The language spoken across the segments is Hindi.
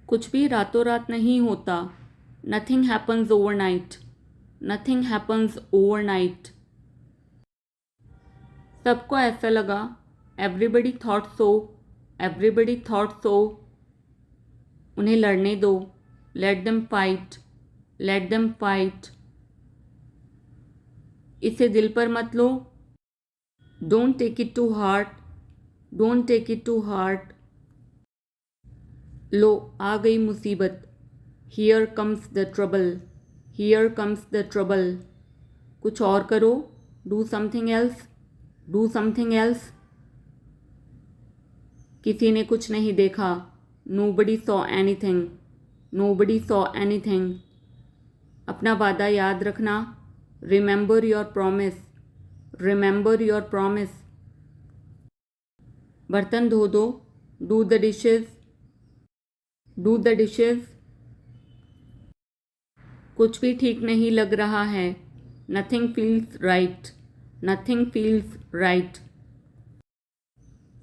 कुछ भी रातों रात नहीं होता. Nothing happens overnight. Nothing happens overnight. सबको ऐसा लगा. Everybody thought so. Everybody thought so. उन्हें लड़ने दो. Let them fight. Let them fight. इसे दिल पर मत लो. Don't take it to heart. Don't take it to heart. लो आ गई मुसीबत. Here comes the trouble. Here comes the trouble. कुछ और करो. Do something else. Do something else. किसी ने कुछ नहीं देखा. Nobody saw anything. Nobody saw anything. अपना वादा याद रखना. Remember your promise. Remember your promise. बर्तन धो दो. Do the dishes. Do the dishes. कुछ भी ठीक नहीं लग रहा है. Nothing feels right. Nothing feels right.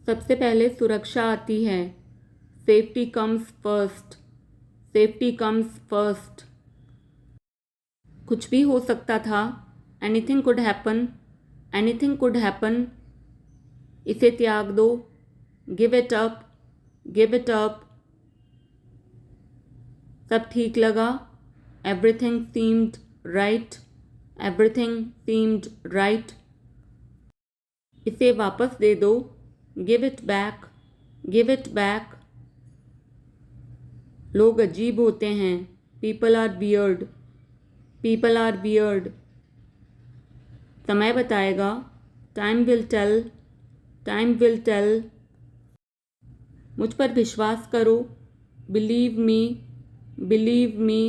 सबसे पहले सुरक्षा आती है. Safety comes first. Safety comes first. कुछ भी हो सकता था. Anything could happen. Anything could happen. इसे त्याग दो. Give it up. Give it up. सब ठीक लगा. Everything seemed right. Everything seemed right. इसे वापस दे दो. Give it back. Give it back. लोग अजीब होते हैं. People are weird. People are weird. समय बताएगा. Time will tell. Time will tell. मुझ पर विश्वास करो. Believe me. Believe me.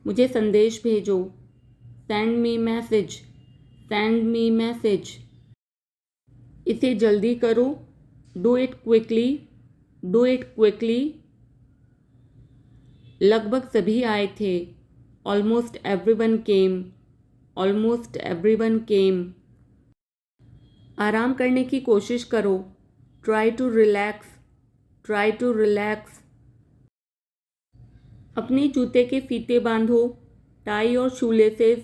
मुझे संदेश भेजो. Send me message. Send me message. इसे जल्दी करो. Do it quickly. Do it quickly. लगभग सभी आए थे. Almost everyone came. Almost everyone came. आराम करने की कोशिश करो. Try to relax. Try to relax. अपने जूते के फीते बांधो. Tie your shoelaces.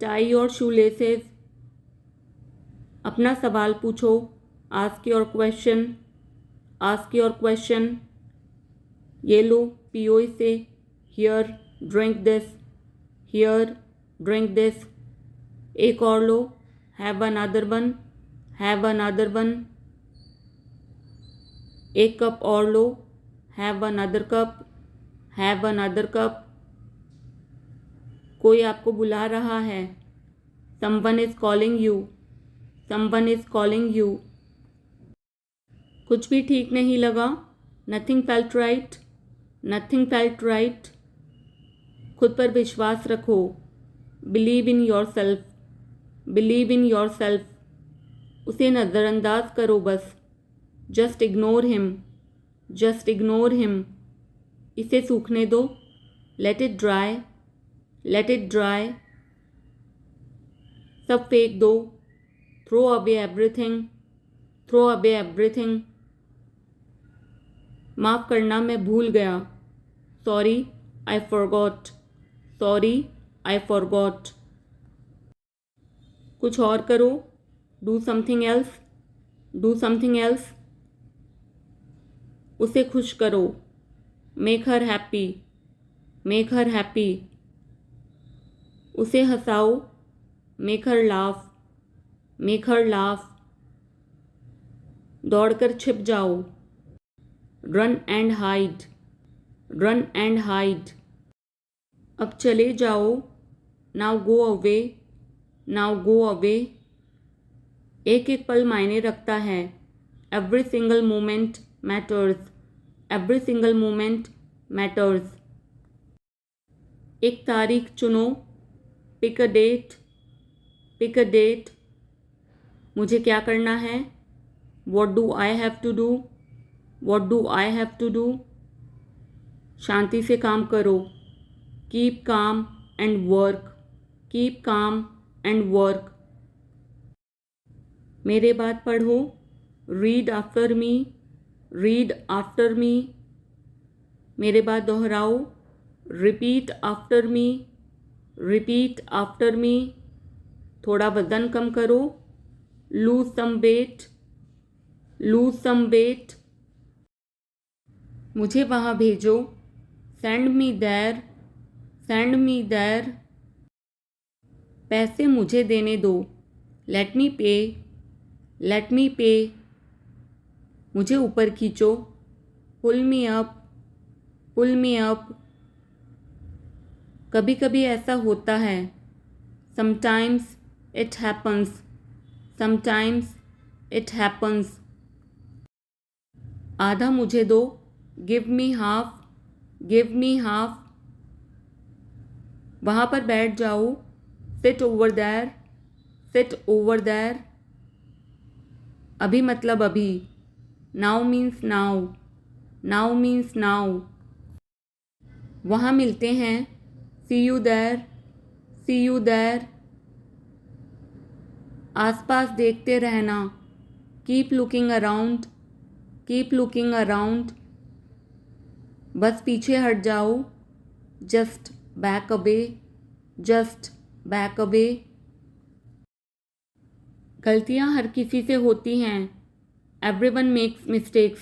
Tie your shoelaces. अपना सवाल पूछो. Ask your question. Ask your question. ये लो पियो इसे. Here, drink this. Here, drink this. एक और लो. Have another one. Have another one. एक कप और लो. Have another cup. Have another cup. कोई आपको बुला रहा है. Someone is calling you. Someone is calling you. कुछ भी ठीक नहीं लगा. Nothing felt right. Nothing felt right. खुद पर विश्वास रखो. Believe in yourself. Believe in yourself. उसे नज़रअंदाज करो बस. Just ignore him. Just ignore him. इसे सूखने दो. Let it dry. Let it dry. सब फेंक दो. Throw away everything. Throw away everything. माफ़ करना मैं भूल गया. Sorry, I forgot. Sorry, I forgot. कुछ और करो. Do something else. Do something else. उसे खुश करो. Make her happy. Make her happy. उसे हंसाओ. Make her laugh. Make her laugh. दौड़कर छिप जाओ. Run and hide. Run and hide. अब चले जाओ. Now go away. Now go away. एक एक पल मायने रखता है. Every single moment matters. Every single moment matters. एक तारीख चुनो. Pick a date. Pick a date. मुझे क्या करना है. What do I have to do? What do I have to do? शांति से काम करो. Keep calm and work. Keep calm and work. मेरे बाद पढ़ो. Read after me. Read after me. मेरे बाद दोहराओ। Repeat after me, repeat after me. थोड़ा वज़न कम करो। Lose some weight, lose some weight. मुझे वहाँ भेजो। Send me there, send me there. पैसे मुझे देने दो। लेट मी पे, लेट मी पे। मुझे ऊपर खींचो। Pull me up, pull me up. कभी कभी ऐसा होता है। Sometimes it happens, sometimes it happens. आधा मुझे दो। Give me half, give me half. वहाँ पर बैठ जाओ। Sit over there, sit over there. अभी मतलब अभी। Now means now, now means now. वहाँ मिलते हैं। See you there, see you there. आसपास देखते रहना। Keep looking around, keep looking around. बस पीछे हट जाओ। Just back away, just back away. गलतियाँ हर किसी से होती हैं। Everyone makes mistakes,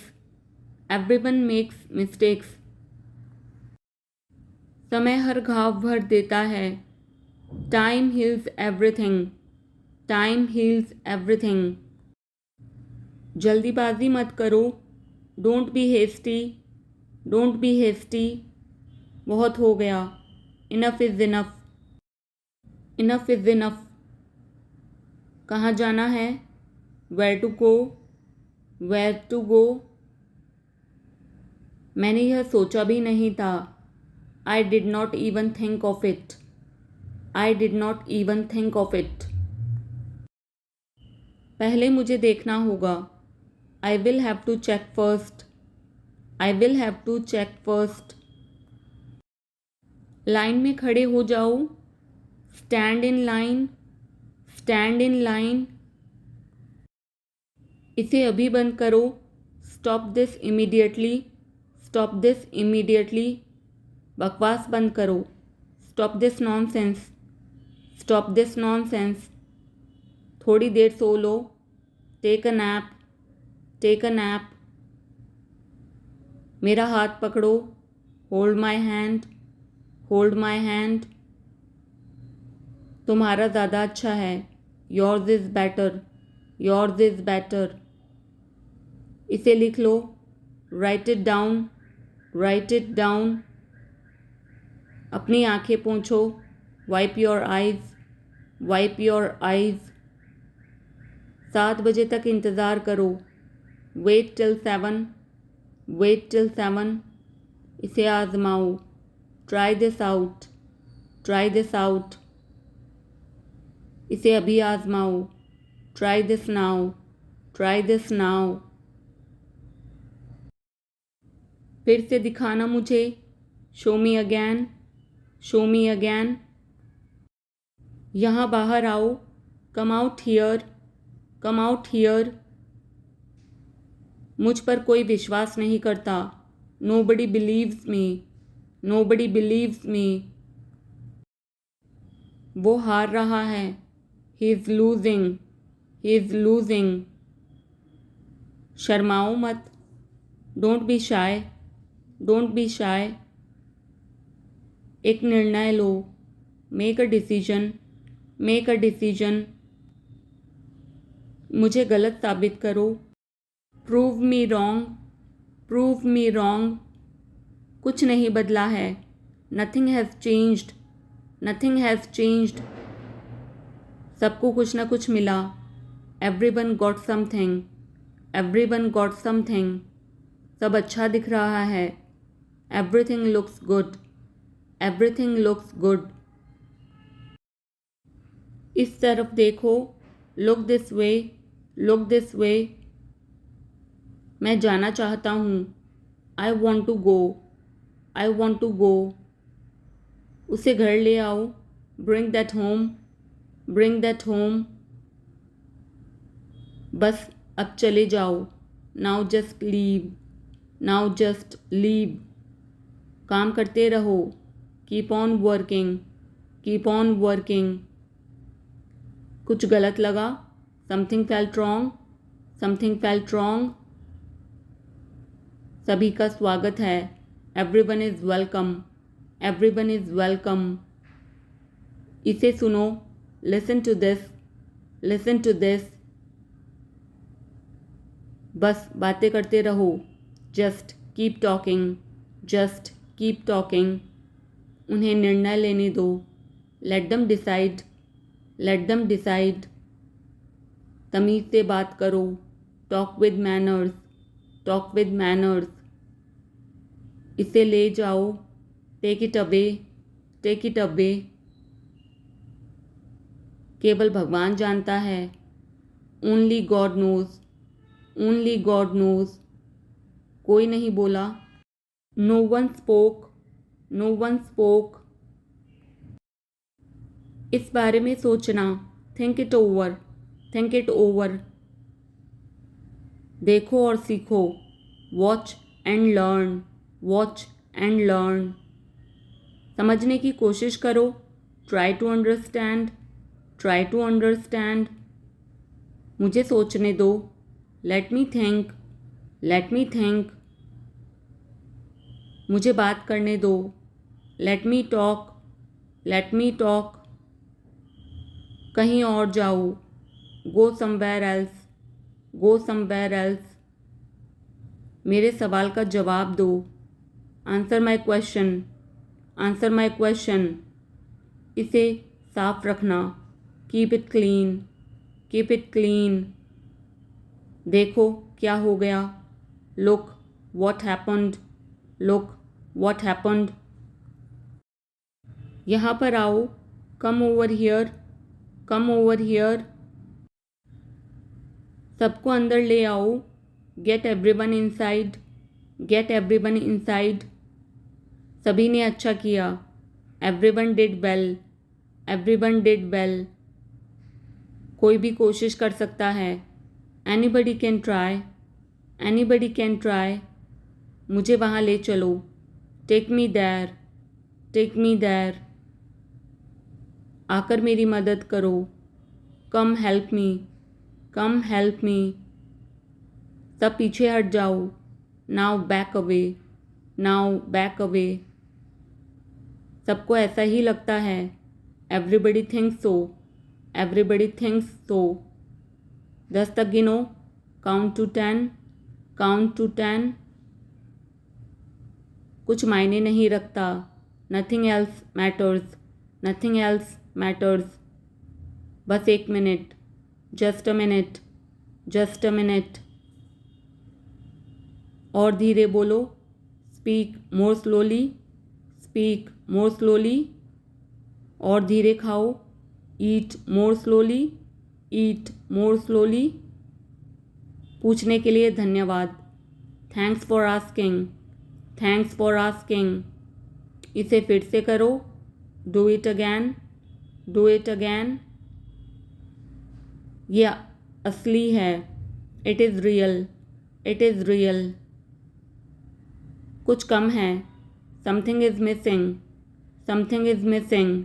everyone makes mistakes. समय हर घाव भर देता है। Time heals everything, time heals everything. जल्दीबाजी मत करो। Don't be hasty, don't be hasty. बहुत हो गया। Enough is enough, enough is enough. कहाँ जाना है? Where to go, where to go. मैंने यह सोचा भी नहीं था। I did not even think of it, I did not even think of it. पहले मुझे देखना होगा। I will have to check first, I will have to check first. लाइन में खड़े हो जाओ। Stand in line, stand in line. इसे अभी बंद करो। Stop this immediately, stop this immediately. बकवास बंद करो। Stop this nonsense, stop this nonsense. थोड़ी देर सो लो। Take a nap, take a nap. मेरा हाथ पकड़ो। Hold my hand, hold my hand. तुम्हारा ज़्यादा अच्छा है। Yours is better, yours is better. इसे लिख लो। Write it down, write it down. अपनी आंखें पोंछो। Wipe your eyes, wipe your eyes. 7 बजे तक इंतज़ार करो। Wait till 7, wait till 7। इसे आजमाओ। Try this out, try this out. इसे अभी आजमाओ। Try this now, try this now. फिर से दिखाना मुझे। Show me again, show me again. यहाँ बाहर आओ। Come out here, come out here. मुझ पर कोई विश्वास नहीं करता। Nobody believes me, nobody believes me. वो हार रहा है। He is losing, he is losing. शर्माओ मत। Don't be shy, don't be shy. एक निर्णय लो। Make a decision, make a decision. मुझे गलत साबित करो। Prove me wrong, prove me wrong. कुछ नहीं बदला है। Nothing has changed, nothing has changed. सबको कुछ ना कुछ मिला। Everyone got something, everyone got something. सब अच्छा दिख रहा है। Everything looks good, everything looks good. इस तरफ देखो। Look this way, look this way. मैं जाना चाहता हूँ। I want to go, I want to go. उसे घर ले आओ। Bring that home, bring that home. बस अब चले जाओ। Now just leave, now just leave. काम करते रहो, keep on working, keep on working. कुछ गलत लगा, something felt wrong, something felt wrong. सभी का स्वागत है, everyone is welcome, everyone is welcome. इसे सुनो, listen to this, listen to this. बस बातें करते रहो, just keep talking, just keep talking. उन्हें निर्णय लेने दो, let them decide, let them decide. तमीज़ से बात करो, talk with manners, talk with manners. इसे ले जाओ, take it away, take it away. केवल भगवान जानता है, only God knows, only God knows. कोई नहीं बोला, no one spoke, no one spoke. इस बारे में सोचना, think it over, think it over. देखो और सीखो, watch and learn, watch and learn. समझने की कोशिश करो, try to understand, try to understand. मुझे सोचने दो, let me think, let me think. मुझे बात करने दो, let me talk, let me talk. कहीं और जाओ, go somewhere else, go somewhere else. मेरे सवाल का जवाब दो, answer my question, answer my question. इसे साफ रखना, keep it clean, keep it clean. देखो क्या हो गया, look what happened, look what happened. यहाँ पर आओ, come over here, come over here. सबको अंदर ले आओ, gate everyone inside, get everyone inside. सभी ने अच्छा किया, everyone did well, everyone did well. कोई भी कोशिश कर सकता है, anybody can try, anybody can try. मुझे वहाँ ले चलो, take me there, take me there. आकर मेरी मदद करो, कम हेल्प मी, कम हेल्प मी। सब पीछे हट जाओ, now back away, now back away. सबको ऐसा ही लगता है, एवरीबडी थिंक्स सो, एवरीबडी थिंक्स सो। 10 तक गिनो, काउंट टू 10, काउंट टू 10। कुछ मायने नहीं रखता, nothing else matters, nothing else matters. बस 1 minute, just a minute, just a minute. और धीरे बोलो, speak more slowly, speak more slowly. और धीरे खाओ, ईट मोर स्लोली, ईट मोर स्लोली। पूछने के लिए धन्यवाद, thanks for asking, thanks for asking. इसे फिर से करो, do it again, do it again. यह असली है, it is real, it is real. कुछ कम है, something is missing, something is missing.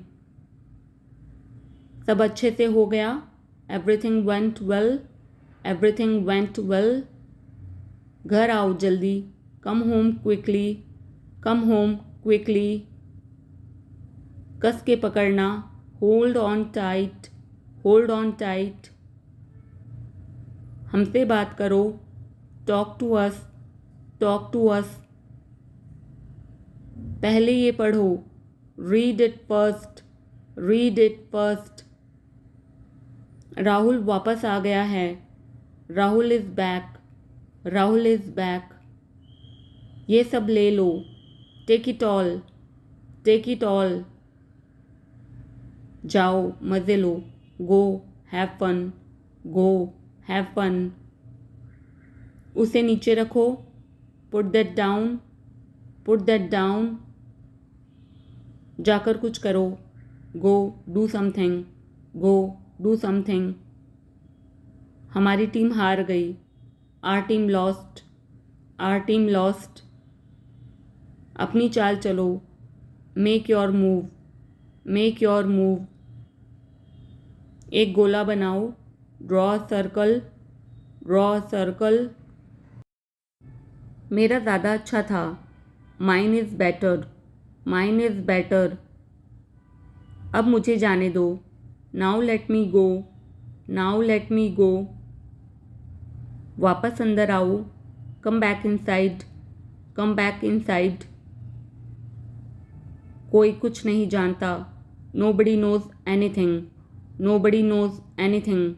सब अच्छे से हो गया, everything went well, everything went well. घर आओ जल्दी, come home quickly, come home quickly. कस के पकड़ना, hold on tight, hold on tight. हमसे बात करो, talk to us, talk to us. पहले ये पढ़ो, read it first, read it first. Rahul वापस आ गया है, Rahul is back, Rahul is back. ये सब ले लो, take it all, take it all. जाओ मज़े लो, go have fun, go have fun. उसे नीचे रखो, put that down, put that down. जाकर कुछ करो, go do something, go do something. हमारी टीम हार गई, our team lost, our team lost. अपनी चाल चलो। Make your move, make your move. एक गोला बनाओ। Draw a circle, draw a circle. मेरा ज़्यादा अच्छा था। Mine is better, mine is better. अब मुझे जाने दो। Now let me go, now let me go. वापस अंदर आओ। Come back inside, come back inside. कोई कुछ नहीं जानता। Nobody knows anything, nobody knows anything.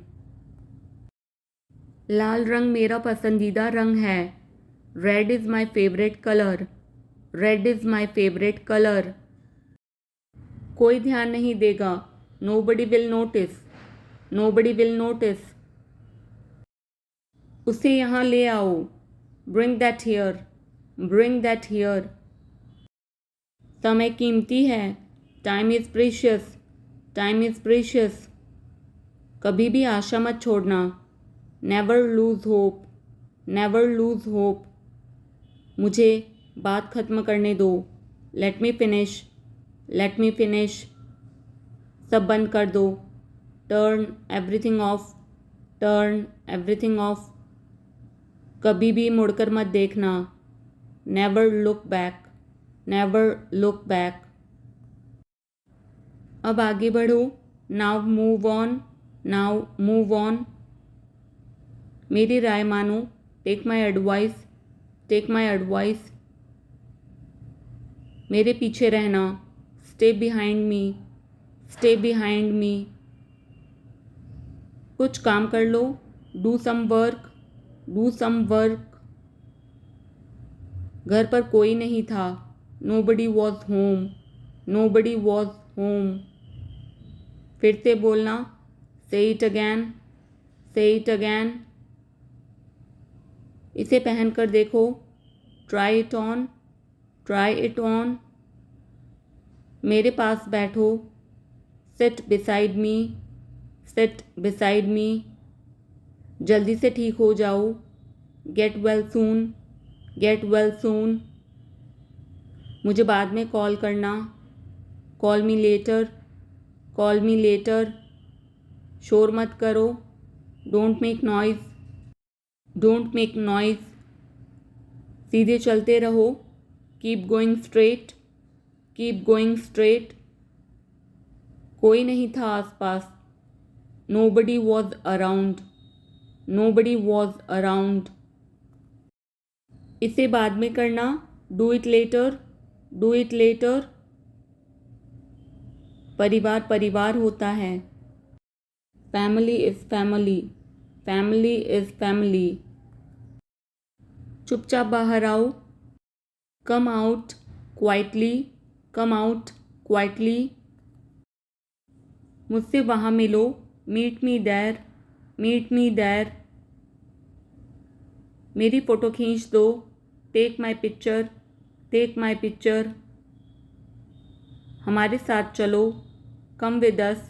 लाल रंग मेरा पसंदीदा रंग है। Red is my favourite colour, red is my favourite colour. कोई ध्यान नहीं देगा। Nobody will notice, nobody will notice. उसे यहाँ ले आओ। Bring that here, bring that here. समय कीमती है। Time is precious, time is precious. कभी भी आशा मत छोड़ना। Never lose hope, never lose hope. मुझे बात ख़त्म करने दो। Let me finish, let me finish. सब बंद कर दो। Turn everything of, turn everything of. कभी भी मुड़कर मत देखना। Never look back, never look back. अब आगे बढ़ो। Now move on, now move on. मेरी राय मानो। Take my advice, take my advice. मेरे पीछे रहना। Stay behind me, stay behind me. कुछ काम कर लो। Do some work, do some work. घर पर कोई नहीं था। Nobody was home, nobody was home. फिर से बोलना। Say it again, say it again. इसे पहन कर देखो। Try it on, try it on. मेरे पास बैठो। Seat beside me, seat beside me. जल्दी से ठीक हो जाओ। Get well soon, get well soon. मुझे बाद में कॉल करना। Call me later, call me later. शोर मत करो। Don't make noise, don't make noise. सीधे चलते रहो। Keep going straight, keep going straight. कोई नहीं था आसपास। Nobody was around, nobody was around. इसे बाद में करना। Do it later, do it later. परिवार परिवार होता है। Family is family, family is family. चुपचाप बाहर आओ। Come out quietly, come out quietly. मुझसे वहाँ मिलो। Meet me there, meet me there. मेरी फ़ोटो खींच दो। Take my picture, take my picture. हमारे साथ चलो। Come with us,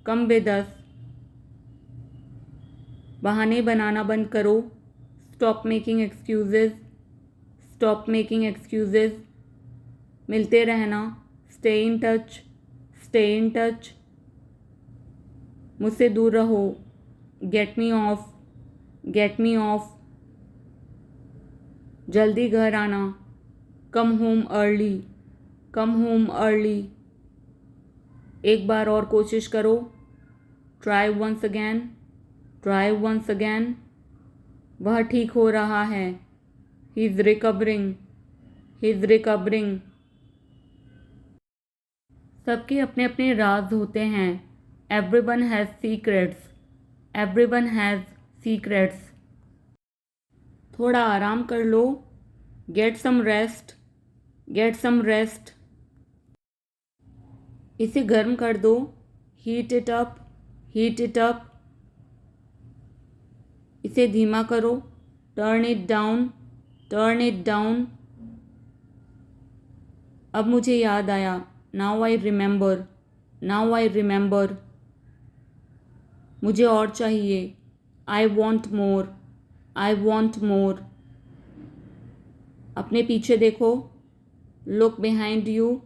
come with us. बहाने बनाना बंद करो। Stop making excuses, stop making excuses. मिलते रहना। Stay in touch, stay in touch. मुझसे दूर रहो। Get me off, get me off. जल्दी घर आना। Come home early, come home early. एक बार और कोशिश करो। Try once again, try once again. वह ठीक हो रहा है। He is recovering, he is recovering. सबके अपने अपने राज होते हैं। Everyone has secrets, everyone has secrets. थोड़ा आराम कर लो। Get some rest, get some rest. इसे गर्म कर दो। Heat it up, heat it up. इसे धीमा करो। Turn it down, turn it down. अब मुझे याद आया। Now I remember, now I remember. मुझे और चाहिए। I want more, I want more. अपने पीछे देखो। Look behind you,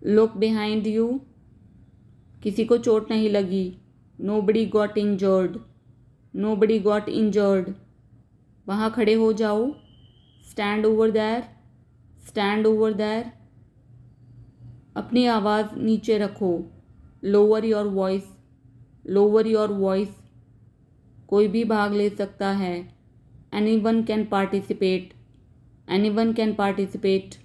look behind you. किसी को चोट नहीं लगी, nobody got injured, nobody got injured. वहाँ खड़े हो जाओ, stand over there, stand over there. अपनी आवाज़ नीचे रखो, lower your voice, lower your voice. कोई भी भाग ले सकता है, anyone can participate, anyone can participate.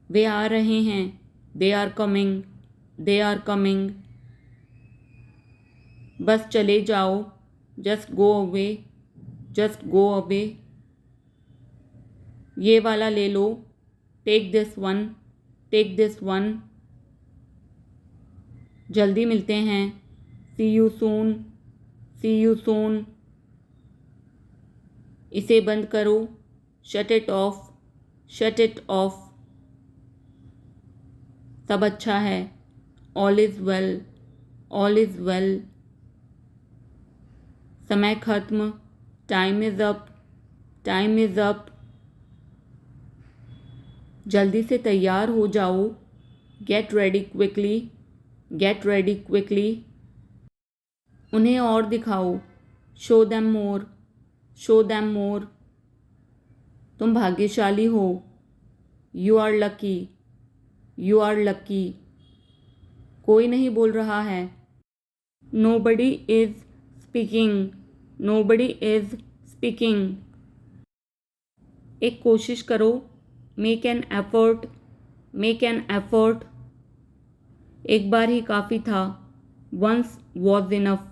वे आ रहे हैं, they are coming, they are coming. बस चले जाओ, just go away, just go away. ये वाला ले लो, take this one, take this one. जल्दी मिलते हैं, see you soon, C you soon. इसे बंद करो, shut it off, shut it off. सब अच्छा है, all is well, all is well. समय खत्म, time is up, time is up. जल्दी से तैयार हो जाओ, get ready quickly, get ready quickly. उन्हें और दिखाओ, show them more, show them more. तुम भाग्यशाली हो, you are lucky, you are lucky. कोई नहीं बोल रहा है, nobody is speaking, nobody is speaking. एक कोशिश करो, make an effort, make an effort. एक बार ही काफ़ी था, once was enough,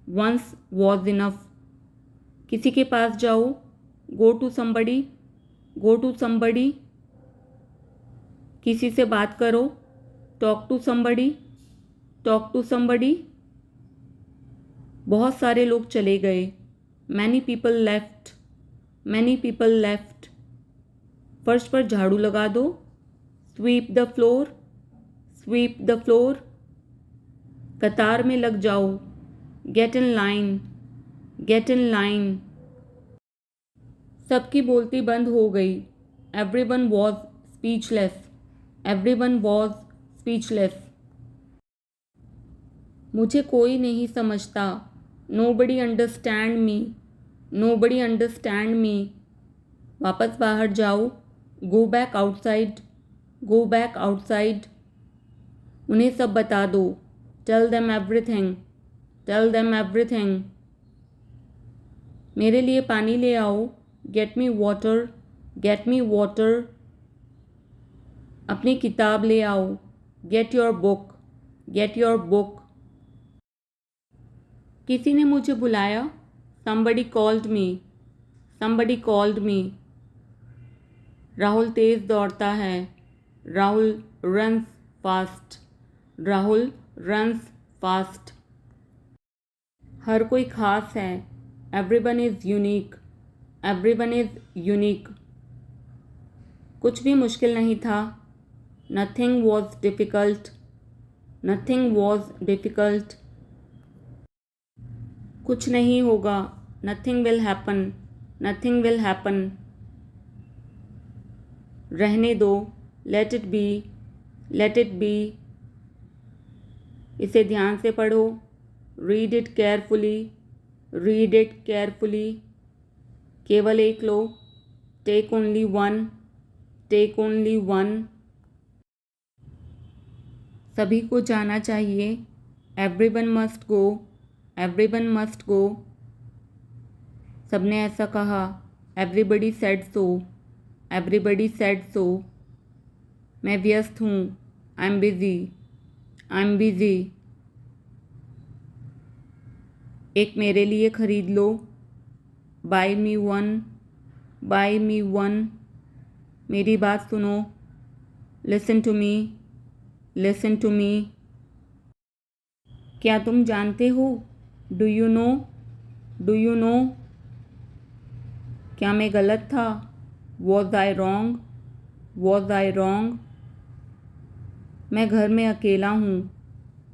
once was enough. किसी के पास जाओ, go to somebody, go to somebody. किसी से बात करो, talk to somebody, talk to somebody. बहुत सारे लोग चले गए, many people left, many people left. फर्श पर झाड़ू लगा दो, sweep the floor, sweep the floor. कतार में लग जाओ, get in line, get in line. सबकी बोलती बंद हो गई, everyone was speechless, everyone was speechless. मुझे कोई नहीं समझता, nobody understand me, nobody understand me. वापस बाहर जाओ, go back outside, go back outside. उन्हें सब बता दो, tell them everything, tell them everything. मेरे लिए पानी ले आओ, get me water, get me water. अपनी किताब ले आओ, get your book, get your book. किसी ने मुझे बुलाया, somebody called me, somebody called me। Rahul तेज़ दौड़ता है, Rahul runs fast, Rahul runs fast। हर कोई खास है, everyone is unique, everyone is unique। कुछ भी मुश्किल नहीं था, nothing was difficult, nothing was difficult। कुछ नहीं होगा, nothing will happen, nothing will happen. रहने दो, let it be, let it be. इसे ध्यान से पढ़ो, read it carefully, read it carefully. केवल एक लो, take only one, take only one. सभी को जाना चाहिए, everyone must go, everyone must go. सबने ऐसा कहा, everybody said so, everybody said so. मैं व्यस्त हूँ, I am busy, I am busy. एक मेरे लिए खरीद लो, bye me one, buy me one. मेरी बात सुनो, listen to me, listen to me. क्या तुम जानते हो, do you know, do you know. क्या मैं गलत था, was I wrong, was I wrong. मैं घर में अकेला हूँ,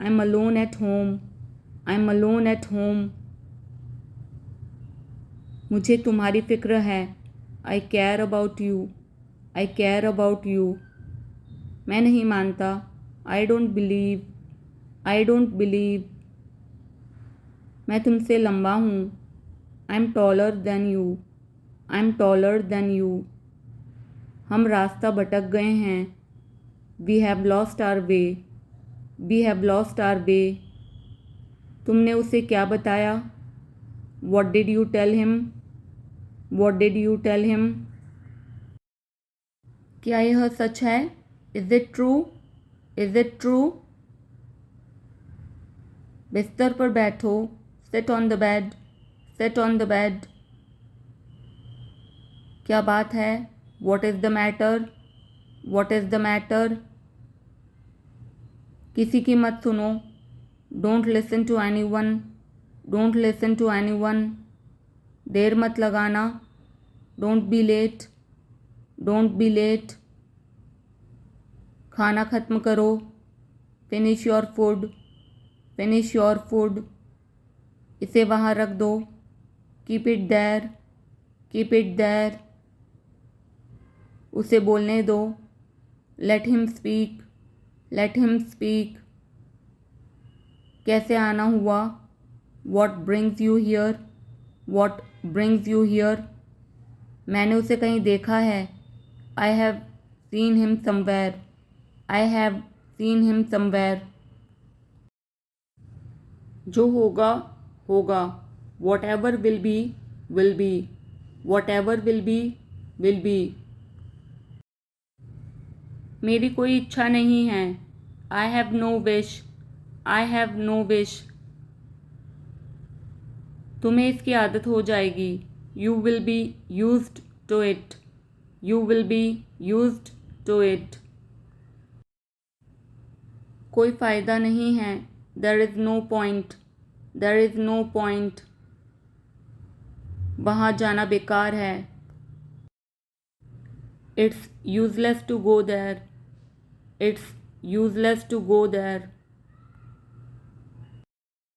I am alone at home, I am alone at home. मुझे तुम्हारी फ़िक्र है, I care about you, I care about you. मैं नहीं मानता। I don't believe. I don't believe. मैं तुमसे लंबा हूँ। I am taller than you. I am taller than you. हम रास्ता भटक गए हैं। We have lost our way. We have lost our way. तुमने उसे क्या बताया? What did you tell him? What did you tell him? क्या यह सच है? Is it true? Is it true? बिस्तर पर बैठो। Sit on the bed. Sit on the bed. क्या बात है? What is the matter? What is the matter? किसी की मत सुनो। Don't listen to anyone. Don't listen to anyone. देर मत लगाना। Don't be late. Don't be late. खाना ख़त्म करो। Finish your food. Finish your food. इसे वहाँ रख दो। Keep it there. Keep it there. उसे बोलने दो। Let him speak. Let him speak. कैसे आना हुआ? What brings you here? What brings you here? मैंने उसे कहीं देखा है। I have seen him somewhere. I have seen him somewhere. जो होगा होगा। Whatever will be will be. Whatever will be will be. मेरी कोई इच्छा नहीं है। I have no wish. I have no wish. तुम्हें इसकी आदत हो जाएगी। You will be used to it. You will be used to it. कोई फ़ायदा नहीं है। There is no point. There is no point. वहाँ जाना बेकार है। It's useless to go there. It's useless to go there.